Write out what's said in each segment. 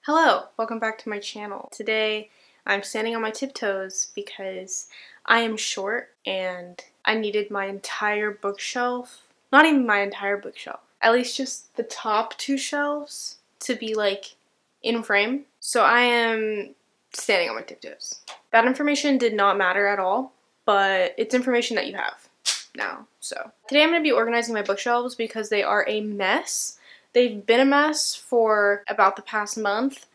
Hello, welcome back to my channel. Today I'm standing on my tiptoes because I am short and I needed my entire bookshelf, not even my entire bookshelf, at least just the top two shelves to be like in frame. So I am standing on my tiptoes. That information did not matter at all, but it's information that you have now. So today I'm going to be organizing my bookshelves because they are a mess. They've been a mess for about the past month,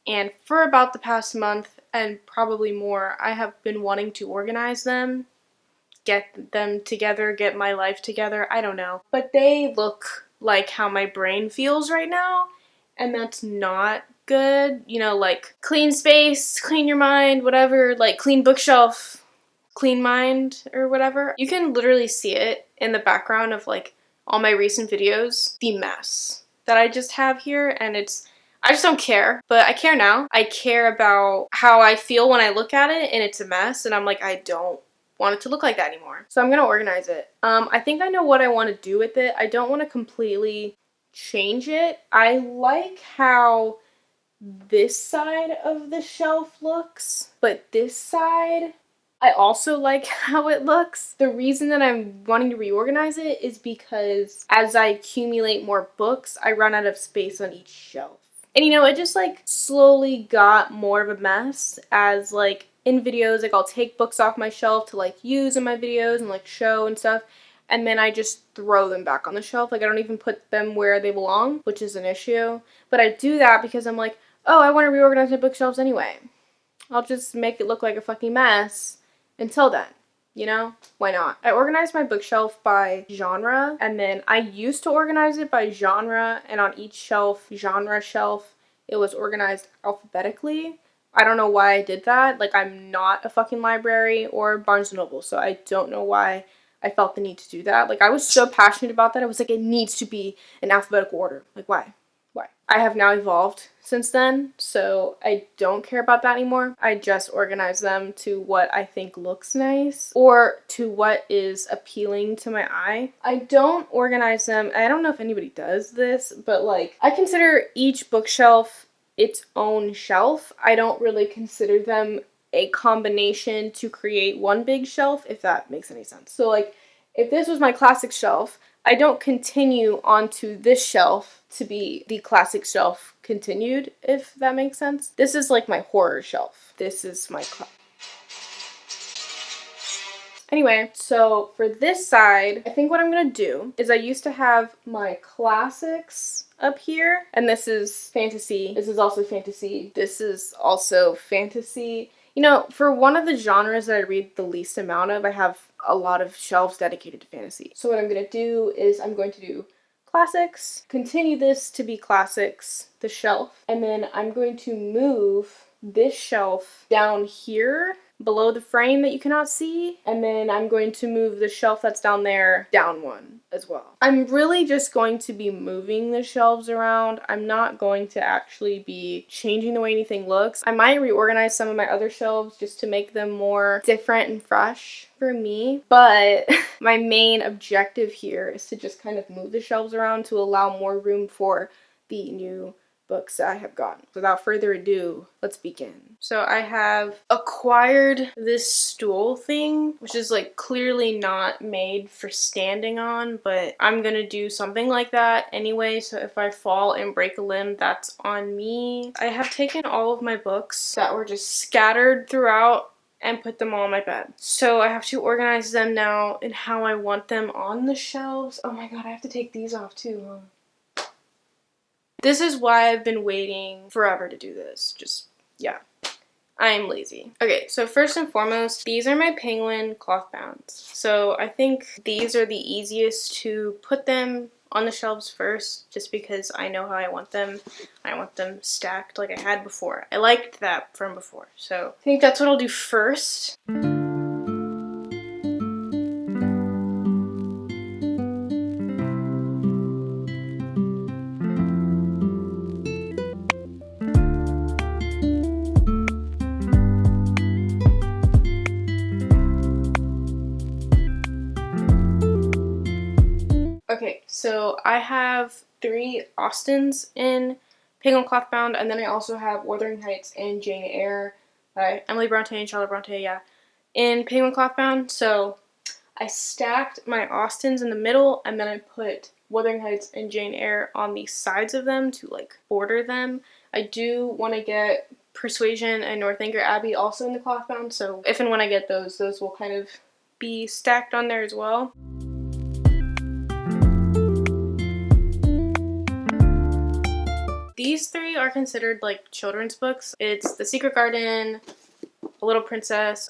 and for about the past month and probably more, I have been wanting to organize them, get them together, get my life together, I don't know. But they look like how my brain feels right now, and that's not good. You know, like clean space, clean your mind, whatever, like clean bookshelf, clean mind, or whatever. You can literally see it in the background of like all my recent videos, the mess that I just have here, and I just don't care, but I care now. I care about how I feel when I look at it and it's a mess, and I'm like, I don't want it to look like that anymore. So I'm gonna organize it. I think I know what I want to do with it. I don't want to completely change it. I like how this side of the shelf looks, but this side, I also like how it looks. The reason that I'm wanting to reorganize it is because as I accumulate more books, I run out of space on each shelf. And you know, it just like slowly got more of a mess as like in videos, like I'll take books off my shelf to like use in my videos and like show and stuff, and then I just throw them back on the shelf. Like I don't even put them where they belong, which is an issue. But I do that because I'm like, oh, I want to reorganize my bookshelves anyway. I'll just make it look like a fucking mess until then. You know? Why not? I organized my bookshelf by genre, and then I used to organize it by genre, and on each shelf, genre shelf, it was organized alphabetically. I don't know why I did that. Like, I'm not a fucking library or Barnes & Noble, so I don't know why I felt the need to do that. Like, I was so passionate about that. I was like, it needs to be in alphabetical order. Like, why? Why? I have now evolved since then, so I don't care about that anymore. I just organize them to what I think looks nice or to what is appealing to my eye. I don't organize them, I don't know if anybody does this, but like I consider each bookshelf its own shelf. I don't really consider them a combination to create one big shelf, if that makes any sense. So like if this was my classic shelf, I don't continue onto this shelf to be the classic shelf continued, if that makes sense. This is like my horror shelf. This is my Anyway, so for this side, I think what I'm gonna do is I used to have my classics up here, and this is fantasy. This is also fantasy. This is also fantasy. You know, for one of the genres that I read the least amount of, I have a lot of shelves dedicated to fantasy. So what I'm gonna do is I'm going to do classics, continue this to be classics, the shelf, and then I'm going to move this shelf down here below the frame that you cannot see, and then I'm going to move the shelf that's down there down one as well. I'm really just going to be moving the shelves around. I'm not going to actually be changing the way anything looks. I might reorganize some of my other shelves just to make them more different and fresh for me, but my main objective here is to just kind of move the shelves around to allow more room for the new books that I have gotten. Without further ado, let's begin. So I have acquired this stool thing, which is like clearly not made for standing on, but I'm gonna do something like that anyway, so if I fall and break a limb, that's on me. I have taken all of my books that were just scattered throughout and put them all on my bed. So I have to organize them now in how I want them on the shelves. Oh my god, I have to take these off too, huh? This is why I've been waiting forever to do this. Just, yeah. I am lazy. Okay, so first and foremost, these are my penguin cloth bounds. So I think these are the easiest to put them on the shelves first, just because I know how I want them. I want them stacked like I had before. I liked that from before. So I think that's what I'll do first. Okay, so I have 3 Austins in Penguin Cloth Bound, and then I also have Wuthering Heights and Jane Eyre by Emily Bronte and Charlotte Bronte, yeah, in Penguin Cloth Bound. So I stacked my Austens in the middle, and then I put Wuthering Heights and Jane Eyre on the sides of them to like border them. I do want to get Persuasion and Northanger Abbey also in the cloth bound, so if and when I get those will kind of be stacked on there as well. These three are considered like children's books. It's The Secret Garden, A Little Princess,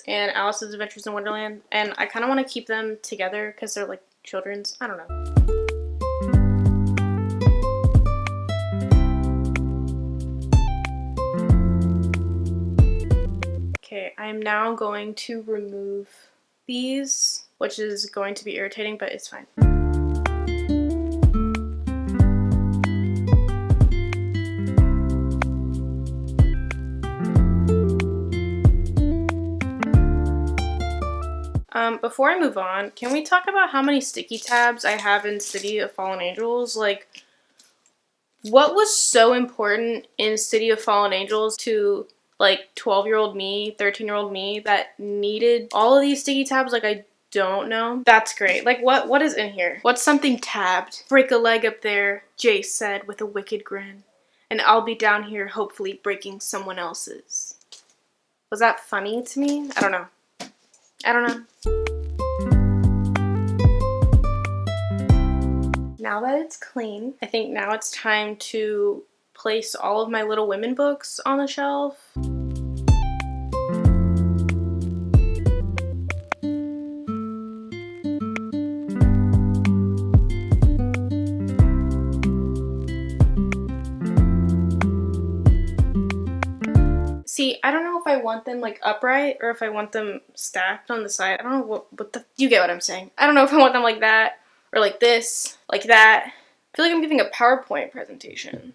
and Alice's Adventures in Wonderland, and I kind of want to keep them together because they're like children's. I don't know. Okay, I am now going to remove these, which is going to be irritating, but it's fine. Before I move on, can we talk about how many sticky tabs I have in City of Fallen Angels? Like, what was so important in City of Fallen Angels to like 12-year-old me, 13-year-old me that needed all of these sticky tabs? Like, I don't know. That's great. Like, what is in here? What's something tabbed? Break a leg up there, Jace said with a wicked grin. And I'll be down here hopefully breaking someone else's. Was that funny to me? I don't know. I don't know. Now that it's clean, I think now it's time to place all of my Little Women books on the shelf. See, I don't know if I want them like upright or if I want them stacked on the side. I don't know what the, you get what I'm saying. I don't know if I want them like that or like this, like that. I feel like I'm giving a PowerPoint presentation.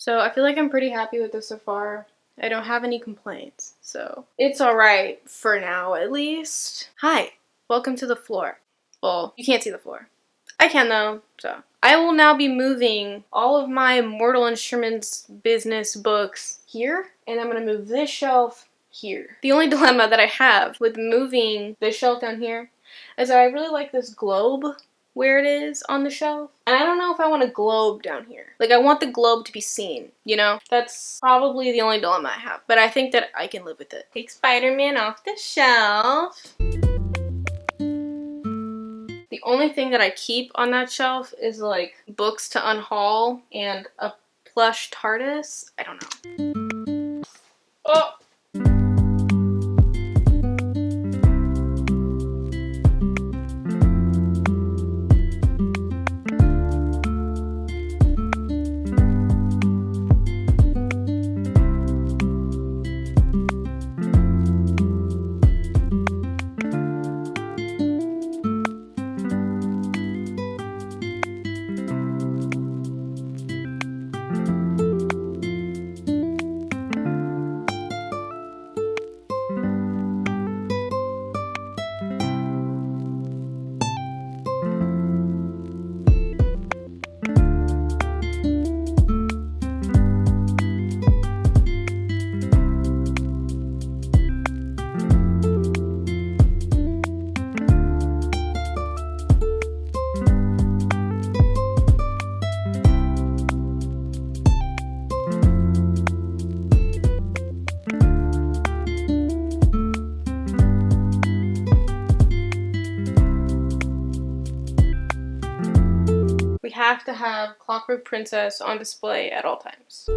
So I feel like I'm pretty happy with this so far. I don't have any complaints, so it's alright for now at least. Hi, welcome to the floor. Well, you can't see the floor. I can though, so. I will now be moving all of my Mortal Instruments business books here, and I'm gonna move this shelf here. The only dilemma that I have with moving this shelf down here is that I really like this globe where it is on the shelf. And I don't know if I want a globe down here. Like, I want the globe to be seen, you know? That's probably the only dilemma I have. But I think that I can live with it. Take Spider-Man off the shelf. The only thing that I keep on that shelf is, like, books to unhaul and a plush TARDIS. I don't know. Oh! have to have Clockwork Princess on display at all times.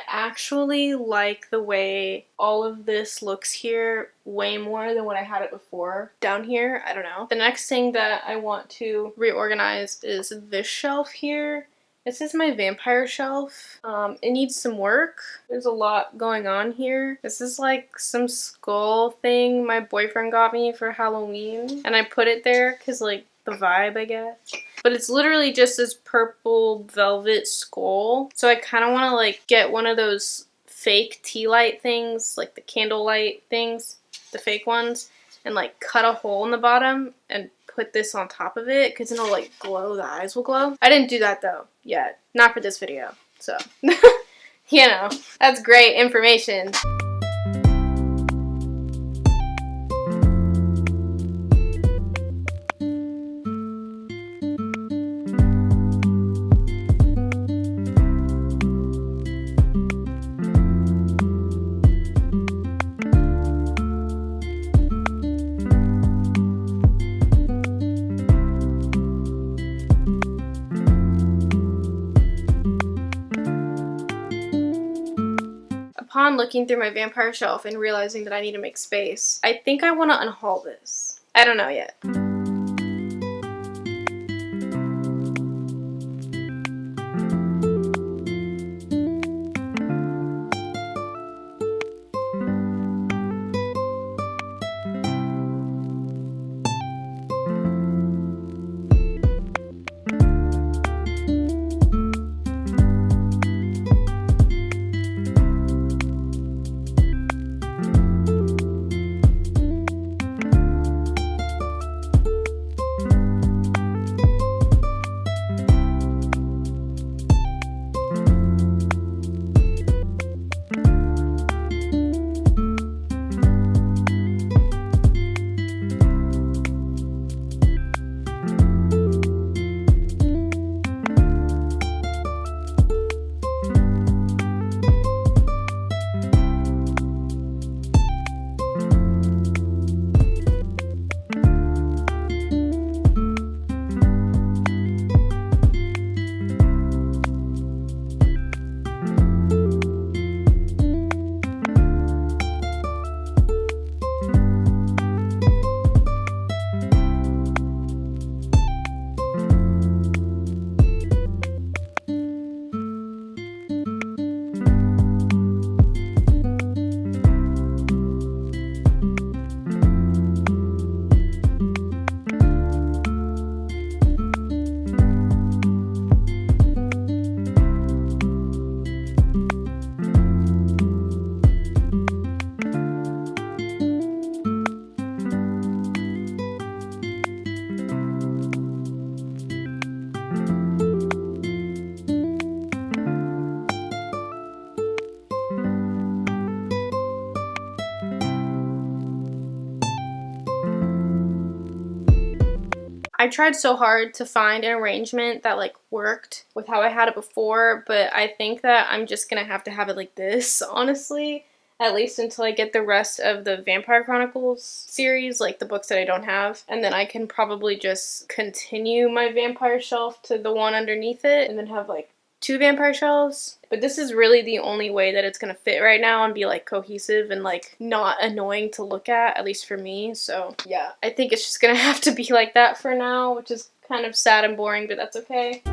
Actually like the way all of this looks here way more than when I had it before down here. I don't know. The next thing that I want to reorganize is this shelf here. This is my vampire shelf. It needs some work. There's a lot going on here. This is like some skull thing my boyfriend got me for Halloween, and I put it there because like the vibe, I guess. But it's literally just this purple velvet skull. So I kind of want to like get one of those fake tea light things, like the candle light things, the fake ones, and like cut a hole in the bottom and put this on top of it because it'll like glow, the eyes will glow. I didn't do that though yet, not for this video. So, you know, that's great information. Upon looking through my vampire shelf and realizing that I need to make space, I think I want to unhaul this. I don't know yet. I tried so hard to find an arrangement that like worked with how I had it before, but I think that I'm just gonna have to have it like this, honestly, at least until I get the rest of the Vampire Chronicles series, like the books that I don't have, and then I can probably just continue my vampire shelf to the one underneath it and then have like 2 vampire shelves. But this is really the only way that it's gonna fit right now and be like cohesive and like not annoying to look at least for me. So yeah, I think it's just gonna have to be like that for now, which is kind of sad and boring, but that's okay.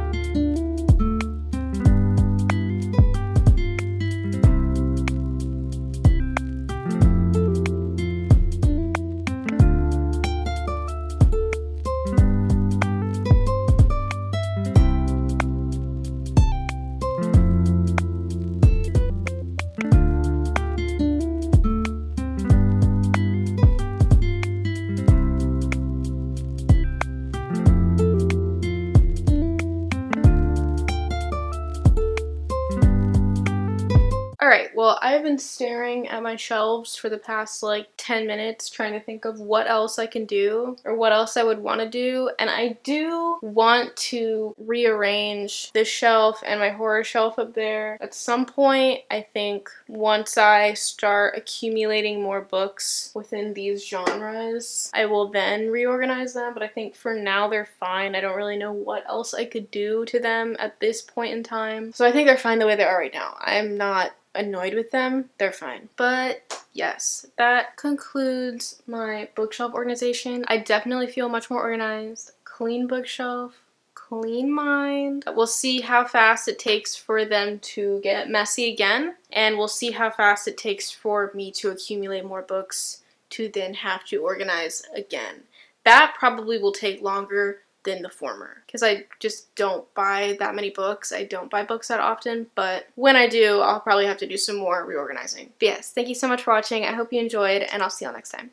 I've been staring at my shelves for the past like 10 minutes trying to think of what else I can do or what else I would want to do, and I do want to rearrange this shelf and my horror shelf up there at some point. I think once I start accumulating more books within these genres, I will then reorganize them, but I think for now they're fine. I don't really know what else I could do to them at this point in time. So I think they're fine the way they are right now. I'm not annoyed with them. They're fine. But yes, that concludes my bookshelf organization. I definitely feel much more organized. Clean bookshelf, clean mind. We'll see how fast it takes for them to get messy again, and we'll see how fast it takes for me to accumulate more books to then have to organize again. That probably will take longer than the former because I just don't buy that many books. I don't buy books that often, but when I do, I'll probably have to do some more reorganizing. But yes, thank you so much for watching. I hope you enjoyed, and I'll see you all next time.